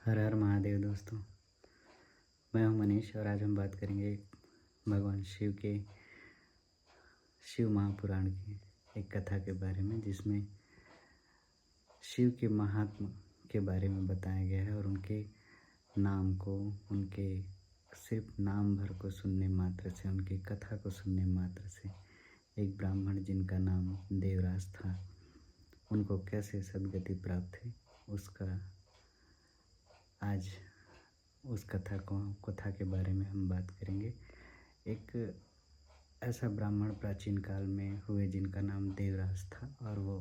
हर हर महादेव दोस्तों। मैं हूं मनीष और आज हम बात करेंगे भगवान शिव के शिव महापुराण की एक कथा के बारे में, जिसमें शिव के महात्म के बारे में बताया गया है और उनके नाम को, उनके सिर्फ नाम भर को सुनने मात्र से, उनकी कथा को सुनने मात्र से एक ब्राह्मण जिनका नाम देवराज था, उनको कैसे सद्गति प्राप्त हुई उसका आज उस कथा के बारे में हम बात करेंगे। एक ऐसा ब्राह्मण प्राचीन काल में हुए जिनका नाम देवराज था और वो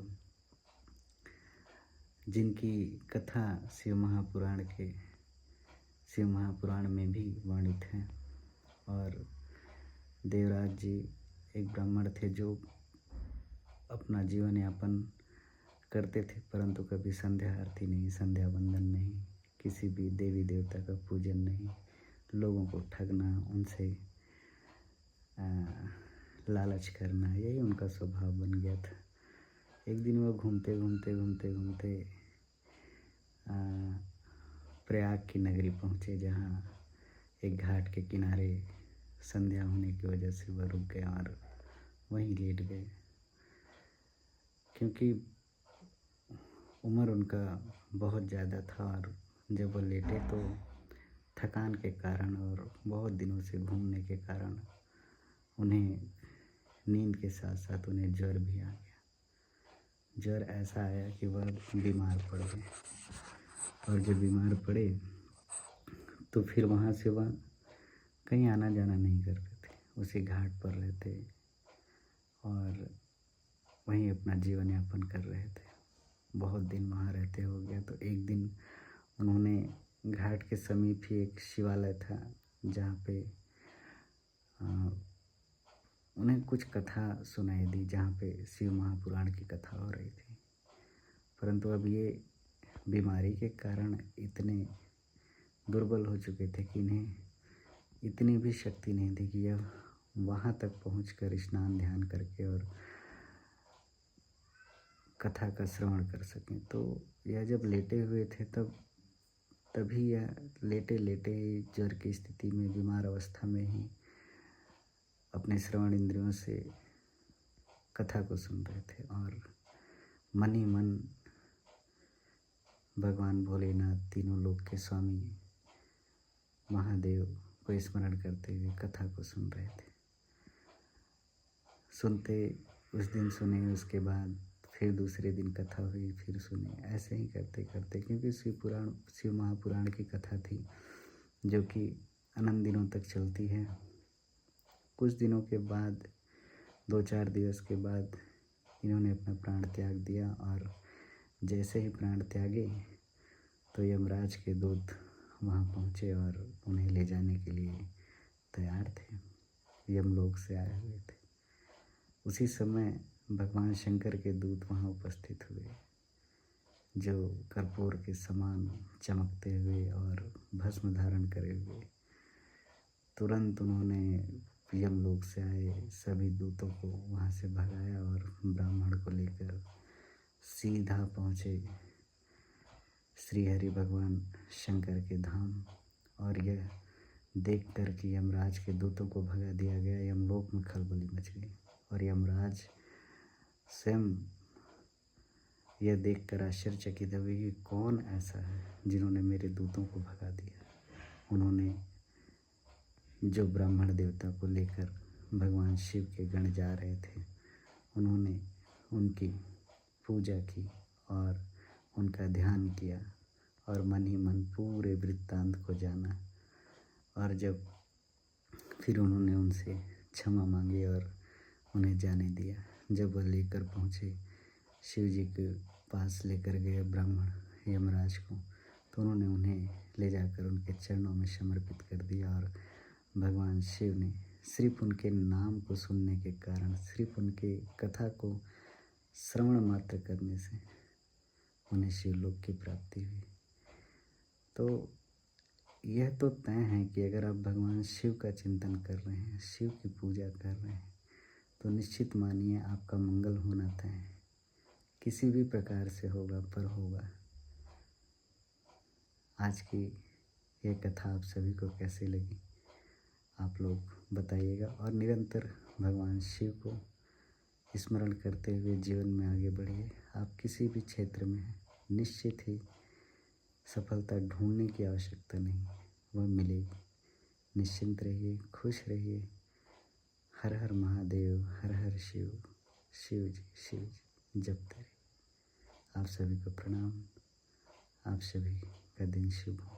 जिनकी कथा शिव महापुराण में भी वर्णित है। और देवराज जी एक ब्राह्मण थे जो अपना जीवन यापन करते थे, परंतु कभी संध्या आरती नहीं, संध्या वंदन नहीं, किसी भी देवी देवता का पूजन नहीं, लोगों को ठगना, उनसे लालच करना, यही उनका स्वभाव बन गया था। एक दिन वो घूमते प्रयाग की नगरी पहुँचे, जहाँ एक घाट के किनारे संध्या होने की वजह से वह रुक गए और वहीं लेट गए। क्योंकि उम्र उनका बहुत ज़्यादा था और जब वो लेटे तो थकान के कारण और बहुत दिनों से घूमने के कारण उन्हें नींद के साथ साथ उन्हें ज्वर भी आ गया। ज्वर ऐसा आया कि वह बीमार पड़ गए और जब बीमार पड़े तो फिर वहाँ से वह कहीं आना जाना नहीं करते थे, उसी घाट पर रहते और वहीं अपना जीवन यापन कर रहे थे। बहुत दिन वहाँ रहते हो गया तो एक दिन उन्होंने घाट के समीप ही एक शिवालय था, जहाँ पे उन्हें कुछ कथा सुनाई दी, जहाँ पे शिव महापुराण की कथा हो रही थी। परंतु अब ये बीमारी के कारण इतने दुर्बल हो चुके थे कि इन्हें इतनी भी शक्ति नहीं थी कि यह वहाँ तक पहुँचकर स्नान ध्यान करके और कथा का श्रवण कर सकें। तो यह जब लेटे हुए थे तभी यह लेटे लेटे ज्वर की स्थिति में, बीमार अवस्था में ही अपने श्रवण इंद्रियों से कथा को सुन रहे थे और मन ही मन भगवान भोलेनाथ, तीनों लोक के स्वामी महादेव को स्मरण करते हुए कथा को सुन रहे थे। सुनते उस दिन सुने, उसके बाद फिर दूसरे दिन कथा हुई, फिर सुने, ऐसे ही करते करते, क्योंकि शिव महापुराण की कथा थी जो कि अनंत दिनों तक चलती है। कुछ दिनों के बाद, 2-4 दिवस के बाद इन्होंने अपना प्राण त्याग दिया और जैसे ही प्राण त्यागे तो यमराज के दूत वहाँ पहुँचे और उन्हें ले जाने के लिए तैयार थे, यमलोक से आए हुए थे। उसी समय भगवान शंकर के दूत वहाँ उपस्थित हुए, जो कर्पूर के समान चमकते हुए और भस्म धारण करे हुए। तुरंत उन्होंने यमलोक से आए सभी दूतों को वहाँ से भगाया और ब्राह्मण को लेकर सीधा पहुँचे श्री हरि भगवान शंकर के धाम। और यह देख कर कि यमराज के दूतों को भगा दिया गया, यमलोक में खलबली मच गई और यमराज स्वयं यह देखकर आश्चर्यचकित हुए कि कौन ऐसा है जिन्होंने मेरे दूतों को भगा दिया। उन्होंने, जो ब्राह्मण देवता को लेकर भगवान शिव के गण जा रहे थे, उन्होंने उनकी पूजा की और उनका ध्यान किया और मन ही मन पूरे वृत्तांत को जाना। और जब फिर उन्होंने उनसे क्षमा मांगी और उन्हें जाने दिया। जब वह लेकर पहुँचे, शिव जी के पास लेकर गए ब्राह्मण यमराज को, तो उन्होंने उन्हें ले जाकर उनके चरणों में समर्पित कर दिया। और भगवान शिव ने सिर्फ उनके नाम को सुनने के कारण, सिर्फ उनके कथा को श्रवण मात्र करने से उन्हें शिवलोक की प्राप्ति हुई। तो यह तो तय है कि अगर आप भगवान शिव का चिंतन कर रहे हैं, शिव की पूजा कर रहे हैं, तो निश्चित मानिए आपका मंगल होना तय है। किसी भी प्रकार से होगा, पर होगा। आज की ये कथा आप सभी को कैसी लगी आप लोग बताइएगा, और निरंतर भगवान शिव को स्मरण करते हुए जीवन में आगे बढ़िए। आप किसी भी क्षेत्र में हैं, निश्चित ही सफलता ढूंढने की आवश्यकता नहीं, वह मिलेगी। निश्चिंत रहिए, खुश रहिए। हर हर महादेव, हर हर शिव, शिव जी जपते रहिए। आप सभी को प्रणाम। आप सभी का दिन शुभ हो।